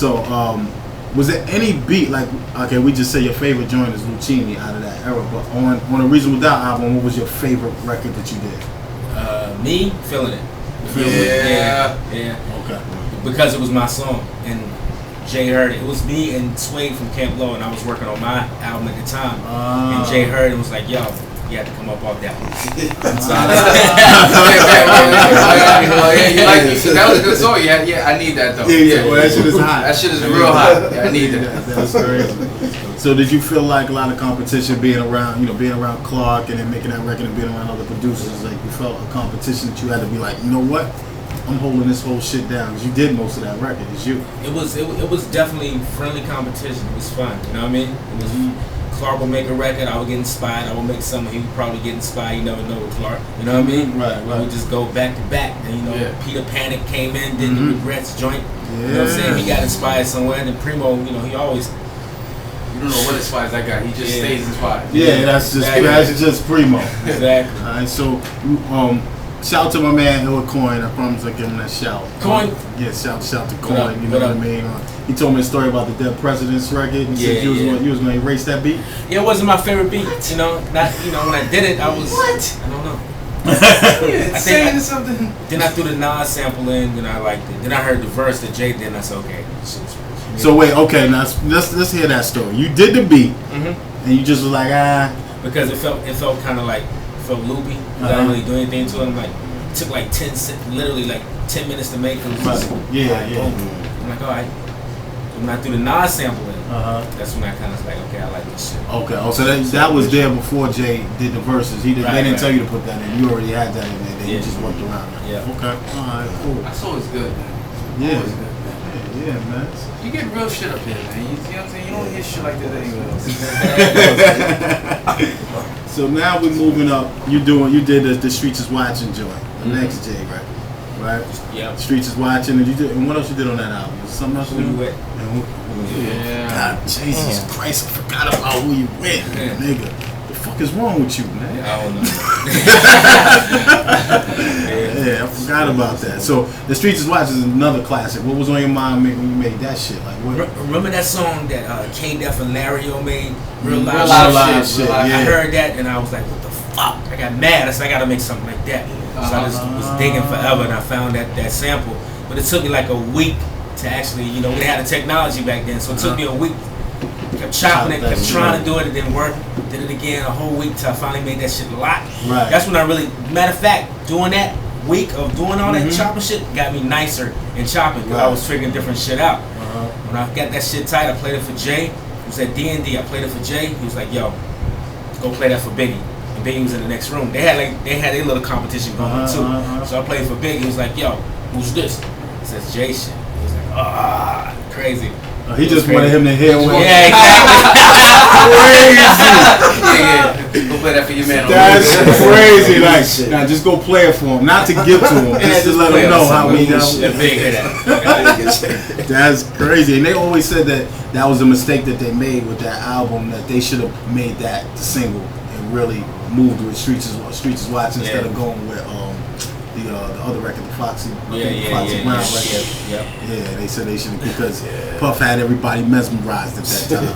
So, was there any beat like? Okay, we just say your favorite joint is Lucchini out of that era, but on a Reasonable Doubt album, what was your favorite record that you did? Me feeling it. Yeah. Okay. Because it was my song and Jay heard it. It was me and Swade from Camp Low, and I was working on my album at the time. And Jay heard it and was like, "Yo, you had to come up off that one." That was a good song. Yeah, I need that though. Yeah, well, that shit is hot. That shit is real hot. Yeah, I need that. That's crazy. So did you feel like a lot of competition being around Clark and then making that record and being around other producers? Like you felt a competition that you had to be like, you know what? I'm holding this whole shit down because you did most of that record. It's you. It was definitely friendly competition. It was fun. You know what I mean? It was Clark would make a record, I would get inspired. I would make something, he would probably get inspired. You never know with Clark. You know what I mean? Right. We would just go back to back. And Peter Panic came in, did the Regrets joint. Yeah. You know what I'm saying? He got inspired somewhere. And then Primo, he always. You don't know what inspires that guy. He just stays inspired. Yeah, that's just Primo. Exactly. All right, so shout out to my man Illa Coin. I promise I'll give him that shout. Coin? Yeah, shout to Coin. You know what I mean? He told me a story about the Dead President's record and said you was going to erase that beat. Yeah, it wasn't my favorite beat. When I did it, I was. What? I don't know. I saying something. Then I threw the Nas sample in, then I liked it. Then I heard the verse that Jay did, and I said, okay. So wait, okay, now let's hear that story. You did the beat, and you just was like, because it felt kind of like loopy. I didn't really do anything to it. I'm like, it took like 10 minutes to make. It was just, I'm like, all right. When I threw the Nas sample in, that's when I kind of was like, okay, I like this shit. Okay, so that was there before Jay did the verses. They didn't tell you to put that in. You already had that in there. Then you just worked around it. Yeah. Okay. All right. Cool. That's always good, man. Yeah. Always good, man. Yeah, man. You get real shit up here, man. You see what I'm saying? You don't hear shit like that anywhere else. So now we're moving up. You did the Streets is Watching joint, the next Jay record, right? Yeah. Streets is Watching, and what else you did on that album? Was something else you did? Yeah. God, Jesus Christ, I forgot about Who You With, nigga. The fuck is wrong with you, man? I don't know. Yeah, I forgot about that. So the Streets is Watching is another classic. What was on your mind when you made that shit? Like what? Remember that song that K-Def and Lario made? Real Live Live Shit. I Yeah. heard that and I was like, what the fuck? I got mad. I said, I gotta make something like that. So I just was digging forever and I found that sample. But it took me like a week to actually, we had the technology back then, so it took me a week. Kept chopping it, kept trying to do it, it didn't work. Did it again a whole week till I finally made that shit lock. Right. That's when I really, matter of fact, doing that week of doing all that chopping shit got me nicer in chopping because I was figuring different shit out. When I got that shit tight, I played it for Jay. It was at D&D. I played it for Jay. He was like, "Yo, go play that for Biggie." And Biggie was in the next room. They had their little competition going on too. So I played for Biggie. He was like, "Yo, who's this?" It says Jay shit. He was like, crazy. He just wanted him to hear what. Yeah, Crazy. Go play that for your man. That's crazy. Like, now just go play it for him, not to give to him, just to let him know how we know. That's crazy. And they always said that was a mistake that they made with that album. That they should have made that the single and really moved with Streets is Watching instead of going with the other record, the Foxy Brown record. Yeah, they said they should have because Puff had everybody mesmerized at that time.